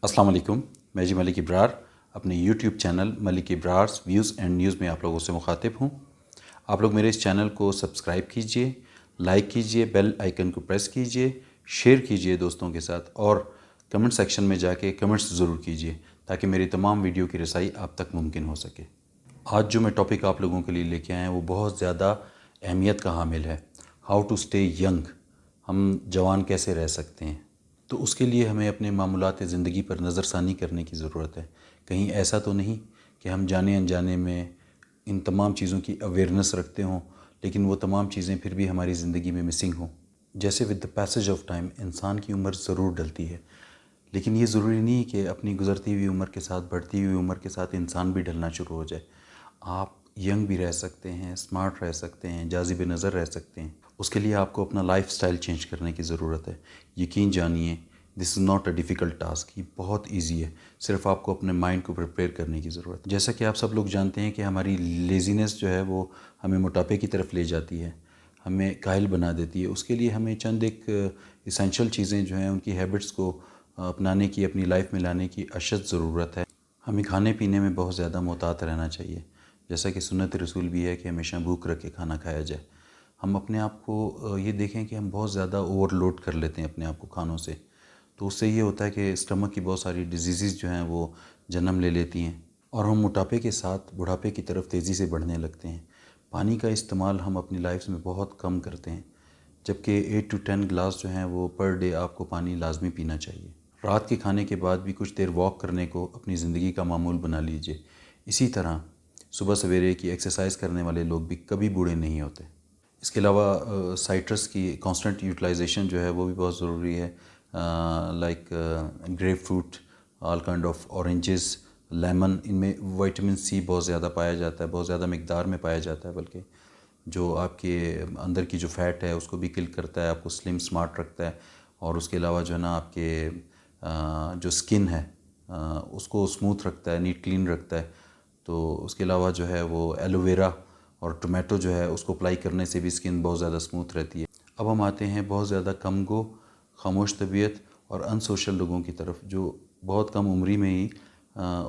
अस्सलाम वालेकुम। मैं जी मलिक इब्रार अपने YouTube channel Malik Ibrar's views and news में आप लोगों से मुखातिब हूँ। आप लोग मेरे इस चैनल को सब्सक्राइब कीजिए, लाइक कीजिए, बेल आइकन को प्रेस कीजिए, शेयर कीजिए दोस्तों के साथ और कमेंट सेक्शन में जाके कमेंट्स ज़रूर कीजिए ताकि मेरी तमाम वीडियो की रसाई आप तक मुमकिन हो सके। आज जो मैं टॉपिक आप लोगों के लिए लेके आए हैं वो बहुत ज़्यादा अहमियत का हामिल है। हाउ टू स्टे यंग, हम जवान कैसे रह सकते हैं। तो उसके लिए हमें अपने मामूलात ज़िंदगी पर नज़रसानी करने की ज़रूरत है। कहीं ऐसा तो नहीं कि हम जाने अनजाने में इन तमाम चीज़ों की अवेयरनेस रखते हों लेकिन वो तमाम चीज़ें फिर भी हमारी ज़िंदगी में मिसिंग हों। जैसे with the passage of time इंसान की उम्र ज़रूर ढलती है, लेकिन ये ज़रूरी नहीं कि अपनी गुज़रती हुई उम्र के साथ, बढ़ती हुई उम्र के साथ इंसान भी ढलना शुरू हो जाए। आप यंग भी रह सकते हैं, स्मार्ट रह सकते हैं, जाज़िब नज़र रह सकते हैं। उसके लिए आपको अपना लाइफ स्टाइल चेंज करने की ज़रूरत है। यकीन जानिए, this is not a difficult task, ये बहुत ईजी है। सिर्फ आपको अपने माइंड को प्रिपेयर करने की ज़रूरत है। जैसा कि आप सब लोग जानते हैं कि हमारी लेज़ीनेस जो है वो हमें मोटापे की तरफ ले जाती है, हमें काहिल बना देती है। उसके लिए हमें चंद एक इसेंशियल चीज़ें जो हैं उनकी हैबिट्स को अपनाने की, अपनी लाइफ में लाने की अशद ज़रूरत है। हमें खाने पीने में बहुत ज़्यादा मोहतात रहना चाहिए। जैसा कि सुन्नत रसूल भी है कि हमेशा भूख रख के खाना खाया जाए। हम अपने आप को ये देखें कि हम बहुत ज़्यादा ओवरलोड कर लेते हैं अपने आप को खानों से, तो उससे ये होता है कि स्टमक की बहुत सारी डिजीज़ जो हैं वो जन्म ले लेती हैं और हम मोटापे के साथ बुढ़ापे की तरफ तेज़ी से बढ़ने लगते हैं। पानी का इस्तेमाल हम अपनी लाइफ में बहुत कम करते हैं, जबकि 8 to 10 गिलास जो हैं वो पर डे आपको पानी लाजमी पीना चाहिए। रात के खाने के बाद भी कुछ देर वॉक करने को अपनी ज़िंदगी का मामूल बना लीजिए। इसी तरह सुबह सवेरे की एक्सरसाइज करने वाले लोग भी कभी बूढ़े नहीं होते। इसके अलावा साइट्रस की कांस्टेंट यूटिलाइजेशन जो है वो भी बहुत ज़रूरी है। Like grep fruit, all kind of oranges, lemon, इनमें विटामिन सी बहुत ज़्यादा पाया जाता है, बहुत ज़्यादा मिकदार में पाया जाता है, बल्कि जो आपके अंदर की जो फ़ैट है उसको भी किल करता है, आपको स्लिम स्मार्ट रखता है। और उसके अलावा जो है ना आपके जो स्किन है उसको स्मूथ रखता है, नीट क्लीन रखता है। तो उसके अलावा जो है वो एलोवेरा और टोमेटो जो है उसको अप्लाई करने से भी स्किन बहुत ज़्यादा स्मूथ रहती है। अब हम आते हैं बहुत ज़्यादा कम गो, खामोश तबीयत और अनसोशल लोगों की तरफ, जो बहुत कम उम्री में ही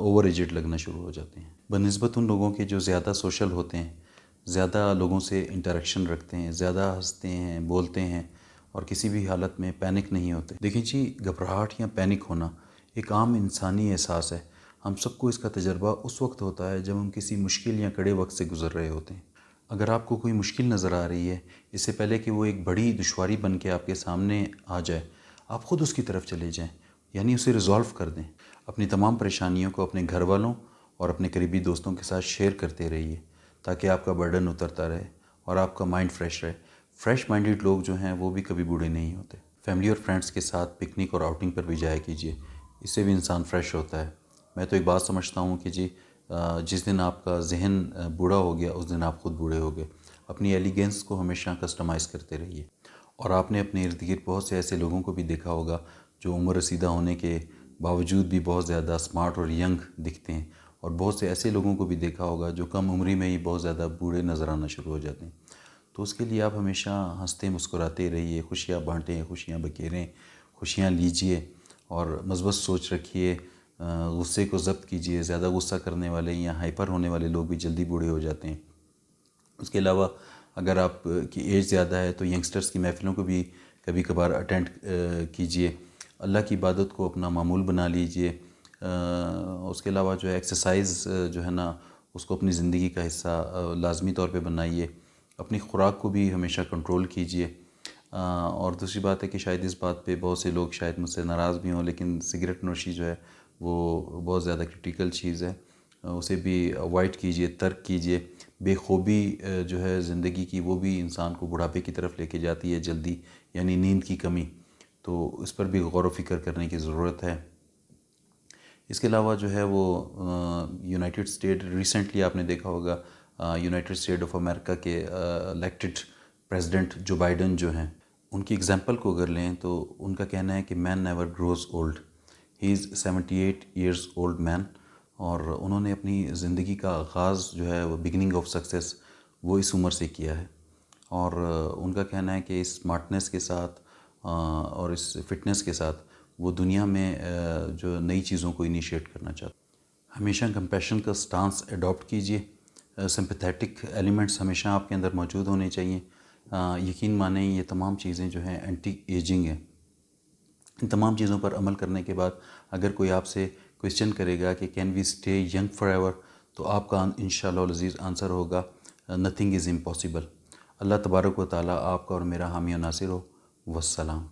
ओवर एजेड लगना शुरू हो जाते हैं बनिस्बत उन लोगों के जो ज़्यादा सोशल होते हैं, ज़्यादा लोगों से इंटरेक्शन रखते हैं, ज़्यादा हंसते हैं, बोलते हैं और किसी भी हालत में पैनिक नहीं होते। देखिए जी, घबराहट या पैनिक होना एक आम इंसानी एहसास है। हम सबको इसका तजर्बा उस वक्त होता है जब हम किसी मुश्किल या कड़े वक्त से गुज़र रहे होते हैं। अगर आपको कोई मुश्किल नज़र आ रही है, इससे पहले कि वो एक बड़ी दुश्वारी बन के आपके सामने आ जाए, आप ख़ुद उसकी तरफ चले जाएं, यानी उसे रिज़ॉल्व कर दें। अपनी तमाम परेशानियों को अपने घर वालों और अपने करीबी दोस्तों के साथ शेयर करते रहिए ताकि आपका बर्डन उतरता रहे और आपका माइंड फ्रेश रहे। फ्रेश माइंडेड लोग जो हैं वो भी कभी बूढ़े नहीं होते। फैमिली और फ्रेंड्स के साथ पिकनिक और आउटिंग पर भी जाया कीजिए, इससे भी इंसान फ्रेश होता है। मैं तो एक बात समझता हूँ कि जी, जिस दिन आपका जहन बूढ़ा हो गया उस दिन आप ख़ुद बूढ़े हो गए। अपनी एलिगेंस को हमेशा कस्टमाइज़ करते रहिए। और आपने अपने इर्द गिर्द बहुत से ऐसे लोगों को भी देखा होगा जो उम्र रसीदा होने के बावजूद भी बहुत ज़्यादा स्मार्ट और यंग दिखते हैं, और बहुत से ऐसे लोगों को भी देखा होगा जो कम उम्री में ही बहुत ज़्यादा बूढ़े नज़र आना शुरू हो जाते हैं। तो उसके लिए आप हमेशा हंसते मुस्कुराते रहिए, खुशियाँ बांटें, खुशियाँ बखेरें, खुशियाँ लीजिए और मज़बूत सोच रखिए। गुस्से को ज़ब्त कीजिए। ज़्यादा गुस्सा करने वाले या हाइपर होने वाले लोग भी जल्दी बूढ़े हो जाते हैं। उसके अलावा अगर आप की एज ज़्यादा है तो यंगस्टर्स की महफ़िलों को भी कभी कभार अटेंड कीजिए। अल्लाह की इबादत को अपना मामूल बना लीजिए। उसके अलावा जो है एक्सरसाइज़ जो है ना उसको अपनी ज़िंदगी का हिस्सा लाजमी तौर पे बनाइए। अपनी ख़ुराक को भी हमेशा कंट्रोल कीजिए। और दूसरी बात है कि शायद इस बात पे बहुत से लोग शायद मुझसे नाराज़ भी हों, लेकिन सिगरेट नोशी जो है वो बहुत ज़्यादा क्रिटिकल चीज़ है। उसे भी अवॉइड कीजिए, तर्क कीजिए। बेखूबी जो है ज़िंदगी की वो भी इंसान को बुढ़ापे की तरफ लेके जाती है जल्दी, यानी नींद की कमी। तो इस पर भी गौर व फ़िक्र करने की ज़रूरत है। इसके अलावा जो है वो यूनाइटेड स्टेट, रिसेंटली आपने देखा होगा यूनाइटेड स्टेट ऑफ अमेरिका के इलेक्टेड प्रेसिडेंट जो बाइडन जो हैं, उनकी एग्जांपल को अगर लें तो उनका कहना है कि man never grows old. He is 78 years old man. और उन्होंने अपनी ज़िंदगी का आगाज़ जो है वो बिगिनिंग ऑफ सक्सेस वो इस उम्र से किया है। और उनका कहना है कि इस स्मार्टनेस के साथ और इस फिटनेस के साथ وہ دنیا میں جو نئی چیزوں کو انیشیٹ کرنا چاہتا ہے۔ ہمیشہ کمپیشن کا سٹانس اڈاپٹ کیجئے، سمپیتھیٹک ایلیمنٹس ہمیشہ آپ کے اندر موجود ہونے چاہیے۔ یقین مانیں یہ تمام چیزیں جو ہیں اینٹی ایجنگ ہیں۔ ان تمام چیزوں پر عمل کرنے کے بعد اگر کوئی آپ سے کویسچن کرے گا کہ can we stay young forever, تو آپ کا انشاءاللہ العزیز آنسر ہوگا نتھنگ از امپاسبل۔ اللہ تبارک و تعالیٰ آپ کا اور میرا حامی و ناصر ہو۔ والسلام۔